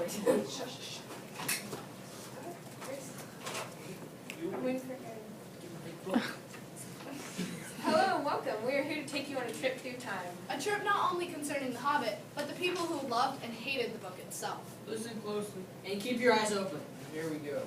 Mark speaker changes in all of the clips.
Speaker 1: Hello and welcome. We are here to take you on a trip through time.
Speaker 2: A trip not only concerning The Hobbit, but the people who loved and hated the book itself.
Speaker 3: Listen closely and keep your eyes open. Here we go.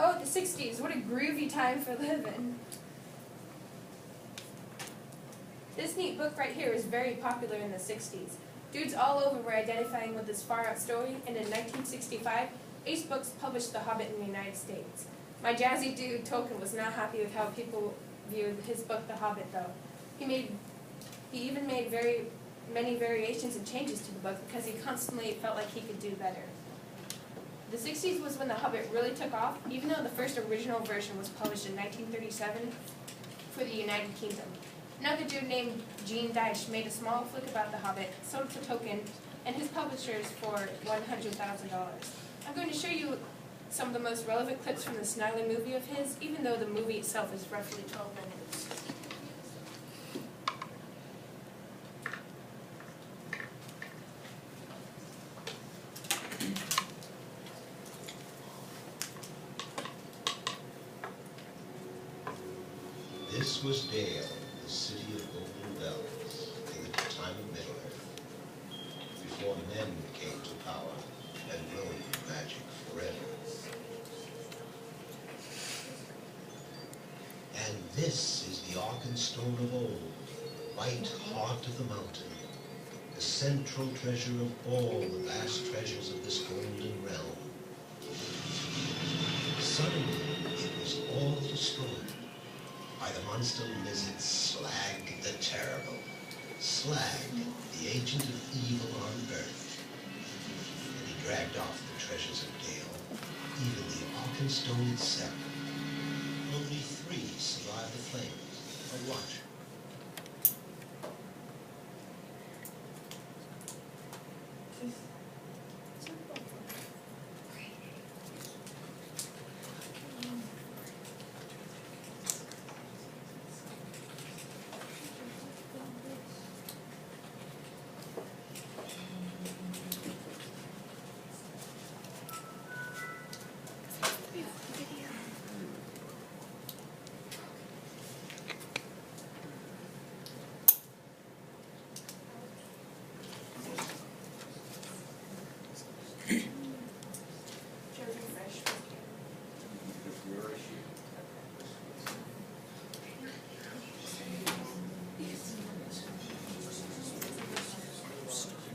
Speaker 1: Oh, the 60s. What a groovy time for living. This neat book right here was very popular in the 60s. Dudes all over were identifying with this far-out story, and in 1965, Ace Books published The Hobbit in the United States. My jazzy dude, Tolkien, was not happy with how people viewed his book, The Hobbit, though. He even made many variations and changes to the book because he constantly felt like he could do better. The 60s was when The Hobbit really took off, even though the first original version was published in 1937 for the United Kingdom. Another dude named Gene Deitch made a small flick about The Hobbit, sold it to Tolkien and his publishers for $100,000. I'm going to show you some of the most relevant clips from the Snidely movie of his, even though the movie itself is roughly 12 minutes.
Speaker 4: This was Dale, the city of golden bells, in the time of Middle-earth, before men came to power and ruled magic forever. And this is the Arkenstone of old, white heart of the mountain, the central treasure of all the vast treasures of this golden realm. Suddenly, it was all destroyed by the monster lizard Slag the Terrible. Slag, the agent of evil on Earth. And he dragged off the treasures of Dale, even the Arkenstone itself. Only 3 survived the flames. Watch.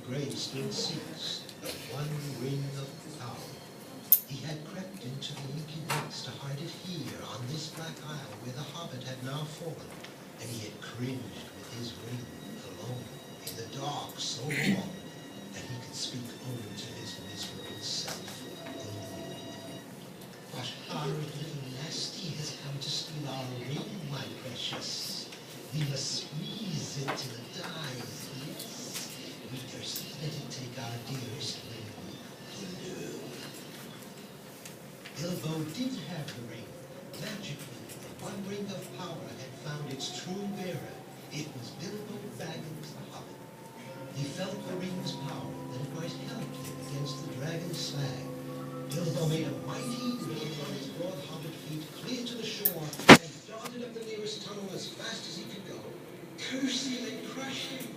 Speaker 4: Grey still seeks the one ring of power. He had crept into the inky depths to hide it here, on this black isle where the Hobbit had now fallen, and he had cringed with his ring alone, in the dark so long, that he could speak only to his miserable self. But our little nasty has come to steal our ring, my precious. We must squeeze it till it dies. We first let it take our dearest ring. No. Bilbo did have the ring. Magically, the one ring of power had found its true bearer. It was Bilbo Baggins the Hobbit. He felt the ring's power, that it might help him against the dragon Slag. Bilbo made a mighty leap on his broad hobbit feet clear to the shore and darted up the nearest tunnel as fast as he could go. Curse him and crush him!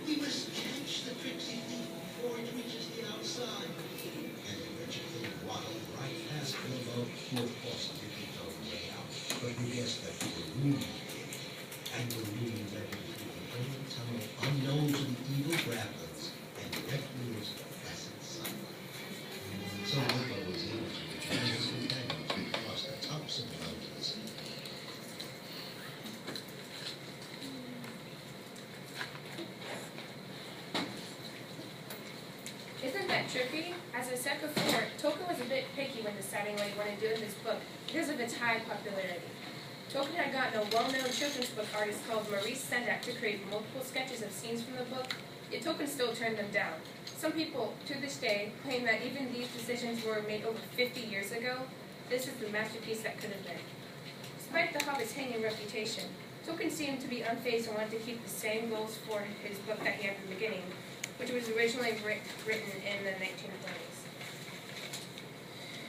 Speaker 4: We must catch the tricksy thief before it reaches the outside. And the wretched thing waddled right past Bilbo, who of course didn't know the way out, but we guessed that the room did. And the room led him through the hidden tunnel unknown to the evil grapplers and directly into the placid sunlight. So Bilbo was able to return his companions across the tops of the mountains.
Speaker 1: Isn't that trippy? As I said before, Tolkien was a bit picky when deciding what he wanted to do in this book because of its high popularity. Tolkien had gotten a well-known children's book artist called Maurice Sendak to create multiple sketches of scenes from the book. yet Tolkien still turned them down. Some people, to this day, claim that even these decisions were made over 50 years ago. This is the masterpiece that could have been. Despite the Hobbit's hanging reputation, Tolkien seemed to be unfazed and wanted to keep the same goals for his book that he had in the beginning, which was originally written in the 1920s.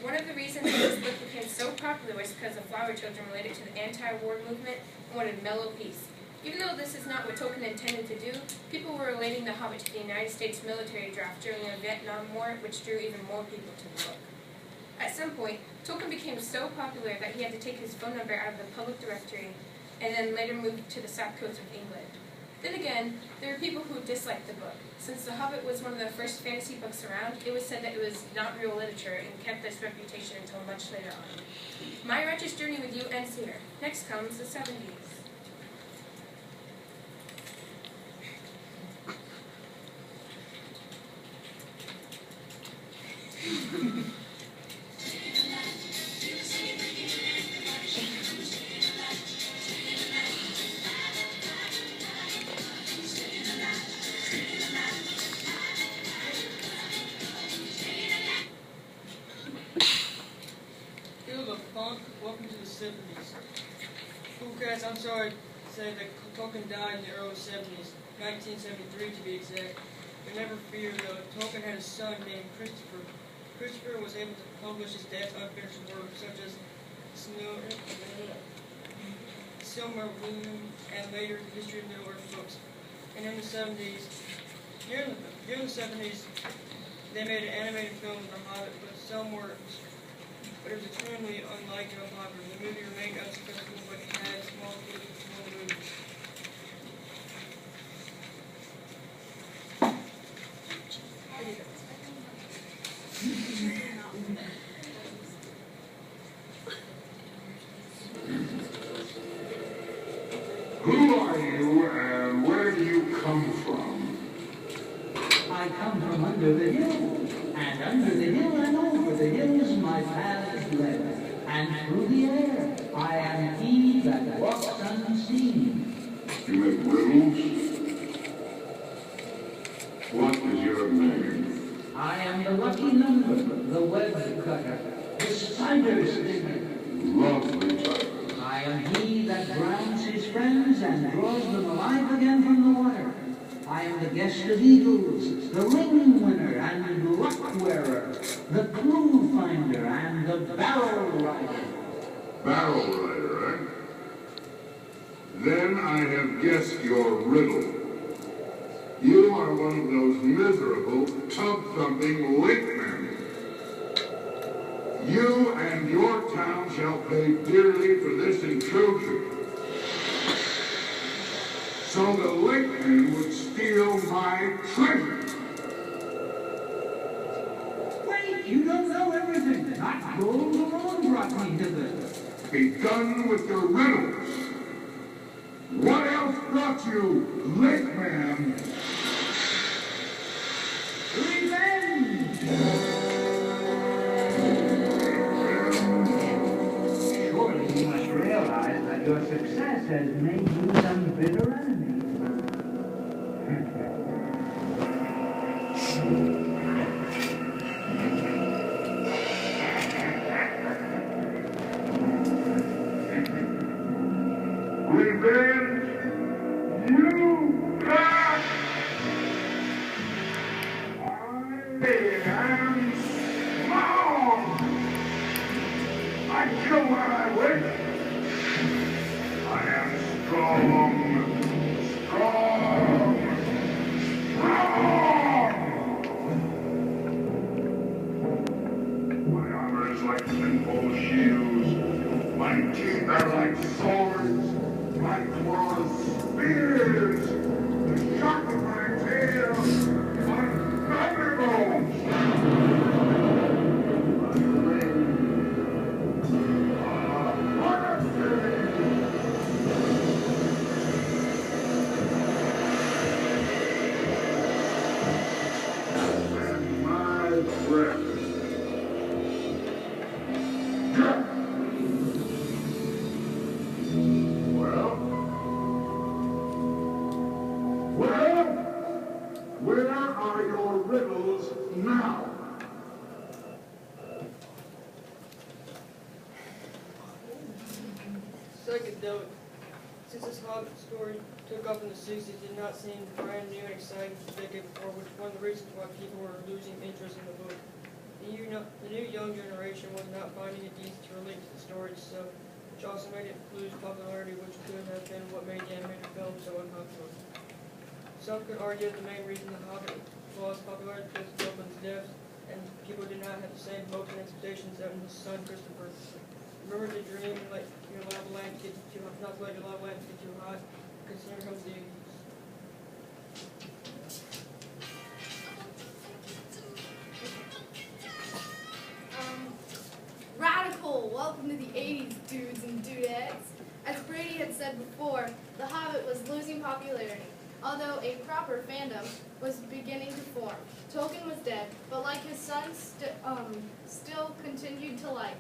Speaker 1: One of the reasons that this book became so popular was because the Flower Children related to the anti-war movement and wanted mellow peace. Even though this is not what Tolkien intended to do, people were relating The Hobbit to the United States military draft during the Vietnam War, which drew even more people to the book. At some point, Tolkien became so popular that he had to take his phone number out of the public directory and then later moved to the south coast of England. Then again, there were people who disliked the book. Since The Hobbit was one of the first fantasy books around, it was said that it was not real literature and kept this reputation until much later on. My righteous journey with you ends here. Next comes the 70s.
Speaker 3: Field of Funk, welcome to the 70s. Cool cats, I'm sorry to say that Tolkien died in the early 70s, 1973 to be exact. But never fear though, Tolkien had a son named Christopher. Christopher was able to publish his dad's unfinished work, such as Silmarillion and later the History of Middle-earth books. And in the 70s, during the 70s, they made an animated film of The Hobbit, but it was extremely unliked and unpopular. The movie remained unsuccessful, but it had small critics for the movie.
Speaker 5: Who are you and where do you come from?
Speaker 6: I come from under the hill, and under the hill and over the hills my path is led, and through the air I am he that walks unseen.
Speaker 5: You make riddles? What is your name?
Speaker 6: I am the lucky number, the web cutter, the spider stinger.
Speaker 5: Lovely title.
Speaker 6: I am he that drowns his friends and draws them alive again from the water. I am the guest of eagles, the ring winner and luck wearer, the clue finder and the barrel rider.
Speaker 5: Barrel rider, eh? Then I have guessed your riddle. You are one of those miserable, tub-thumping linkmen. You and your town shall pay dearly for this intrusion. So the linkmen would steal my treasure.
Speaker 6: Wait, you don't know everything. Not gold alone brought me hither.
Speaker 5: Be done with your riddles. What else brought you, linkman?
Speaker 6: Revenge! Surely you must realize that your success has made you some bitter enemies.
Speaker 5: Revenge? You got! I am strong! I kill when I wish! I am strong! Strong! Strong! My armor is like simple shields. My teeth are like swords. My claws spears. The shock of my tail are thunderbolts. My legs are horses. And my breath. Well,
Speaker 3: psychedelic. Since this Hobbit story took off in the 60s, it did not seem brand new and exciting to the decade before, which is one of the reasons why people were losing interest in the book. The new young generation was not finding it easy to relate to the story itself, which also made it lose popularity, which could have been what made the animated film so unpopular. Some could argue that the main reason The Hobbit lost popularity was Tolkien's death, and people did not have the same hopes and expectations that his son Christopher. Remember to dream and let your lava lamp get too hot, not to let your lava lamp get too hot, because here comes the 80s.
Speaker 2: Radical! Welcome to the 80s, dudes and dudettes. As Brady had said before, The Hobbit was losing popularity, although a proper fandom was beginning to form. Tolkien was dead, but like his son, still continued to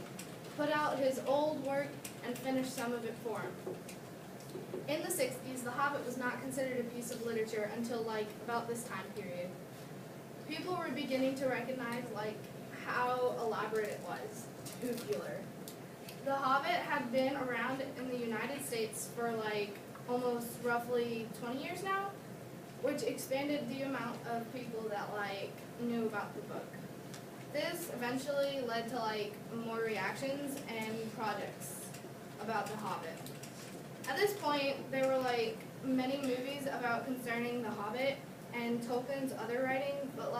Speaker 2: put out his old work and finish some of it for him. In the 60s, The Hobbit was not considered a piece of literature until about this time period. People were beginning to recognize how elaborate it was, tubular. The Hobbit had been around in the United States for almost roughly 20 years now, which expanded the amount of people that knew about the book. This eventually led to more reactions and projects about The Hobbit. At this point, there were many movies concerning The Hobbit and Tolkien's other writing, but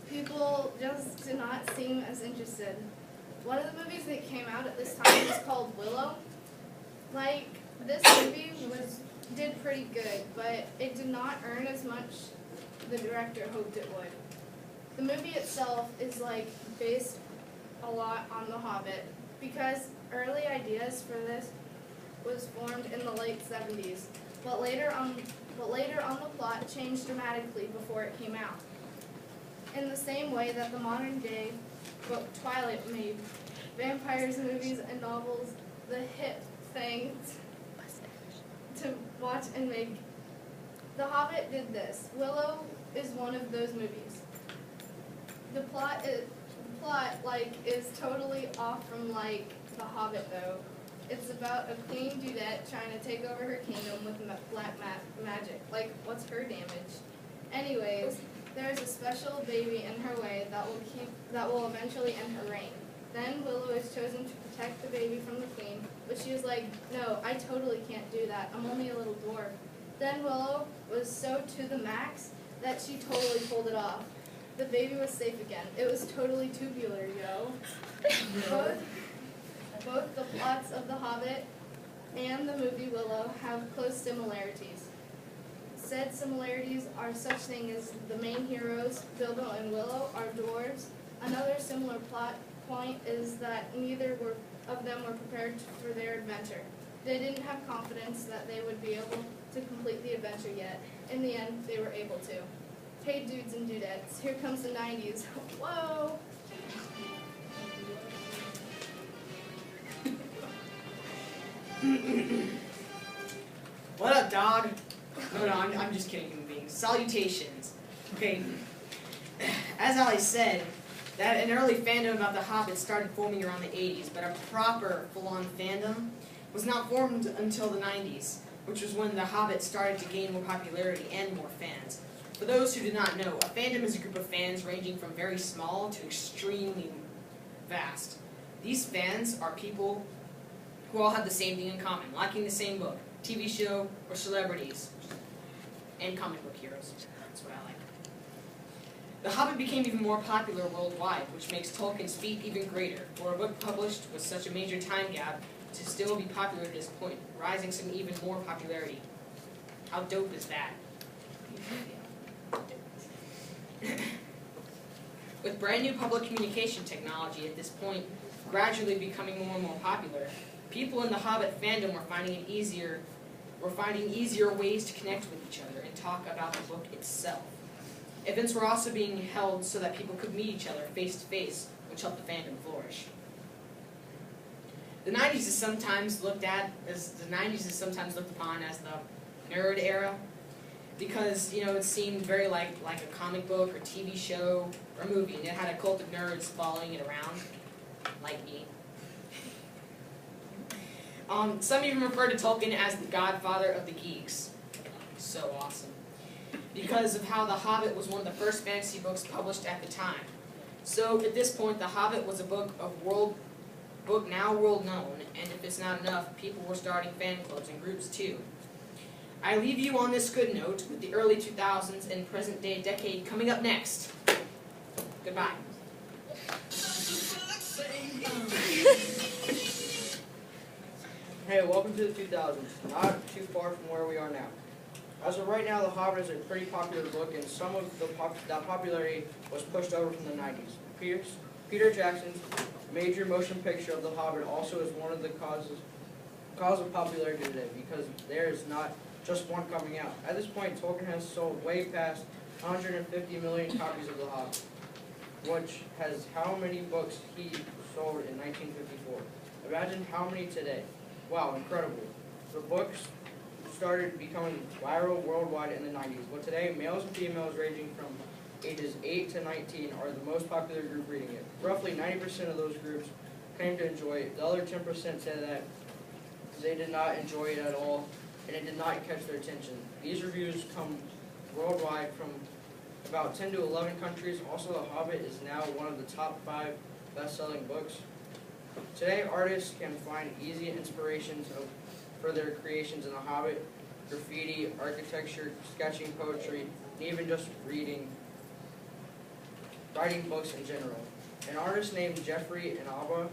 Speaker 2: people just did not seem as interested. One of the movies that came out at this time was called Willow. This movie did pretty good, but it did not earn as much the director hoped it would. The movie itself is based a lot on The Hobbit because early ideas for this was formed in the late 70s, but later on the plot changed dramatically before it came out. In the same way that the modern day book Twilight made vampires movies and novels the hit thing to watch and make, The Hobbit did this. Willow is one of those movies. The plot is totally off from The Hobbit though. It's about a queen dudette trying to take over her kingdom with black magic. What's her damage? Anyways, there's a special baby in her way that will eventually end her reign. Then Willow is chosen to protect the baby from the queen, but she was like, no, I totally can't do that. I'm only a little dwarf. Then Willow was so to the max that she totally pulled it off. The baby was safe again. It was totally tubular, yo. Both the plots of The Hobbit and the movie Willow have close similarities. Said similarities are such things as the main heroes, Bilbo and Willow, are dwarves. Another similar plot point is that neither of them were prepared for their adventure. They didn't have confidence that they would be able to complete the adventure yet. In the end, they were able to. Hey dudes and dudettes, here comes the 90s. Whoa!
Speaker 7: What up, dog? No, I'm just kidding, human beings. Salutations. Okay, as Ali said, that an early fandom about The Hobbit started forming around the 80s, but a proper, full-on fandom was not formed until the 90s, which was when The Hobbit started to gain more popularity and more fans. For those who do not know, a fandom is a group of fans ranging from very small to extremely vast. These fans are people who all have the same thing in common, liking the same book, TV show, or celebrities, and comic book heroes. That's what I like. The Hobbit became even more popular worldwide, which makes Tolkien's feat even greater. For a book published with such a major time gap to still be popular at this point, rising to even more popularity. How dope is that? With brand new public communication technology at this point gradually becoming more and more popular, people in the Hobbit fandom were finding easier ways to connect with each other and talk about the book itself. Events were also being held so that people could meet each other face to face, which helped the fandom flourish. The 90s is sometimes looked upon as the nerd era, because it seemed very like a comic book or TV show or movie, and it had a cult of nerds following it around, like me. Some even refer to Tolkien as the godfather of the geeks. So awesome. Because of how The Hobbit was one of the first fantasy books published at the time. So at this point, The Hobbit was a book now world known, and if it's not enough, people were starting fan clubs and groups too. I leave you on this good note with the early 2000s and present day decade coming up next. Goodbye.
Speaker 8: Hey, welcome to the 2000s, not too far from where we are now. As of right now, The Hobbit is a pretty popular book, and some of that popularity was pushed over from the 90s. Peter Jackson's major motion picture of The Hobbit also is one of the cause of popularity today, because there is not just one coming out. At this point, Tolkien has sold way past 150 million copies of The Hobbit, which has how many books he sold in 1954. Imagine how many today. Wow, incredible. The books started becoming viral worldwide in the 90s, but today males and females ranging from ages 8 to 19 are the most popular group reading it. Roughly 90% of those groups claim to enjoy it. The other 10% said that they did not enjoy it at all, and it did not catch their attention. These reviews come worldwide from about 10 to 11 countries. Also, The Hobbit is now one of the top 5 best-selling books. Today, artists can find easy inspirations for their creations in The Hobbit: graffiti, architecture, sketching, poetry, and even just writing books in general. An artist named Jeffrey Inaba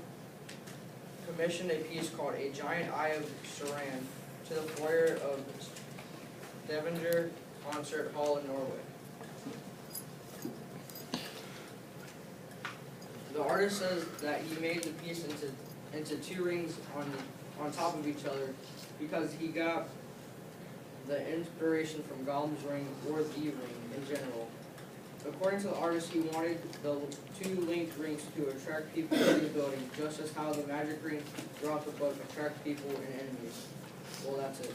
Speaker 8: commissioned a piece called A Giant Eye of Sauron to the foyer of Stavanger Concert Hall in Norway. The artist says that he made the piece into 2 rings on top of each other because he got the inspiration from Gollum's ring or the ring in general. According to the artist, he wanted the 2 linked rings to attract people to the building, just as how the magic ring throughout the book attract people and enemies. Well, that's it.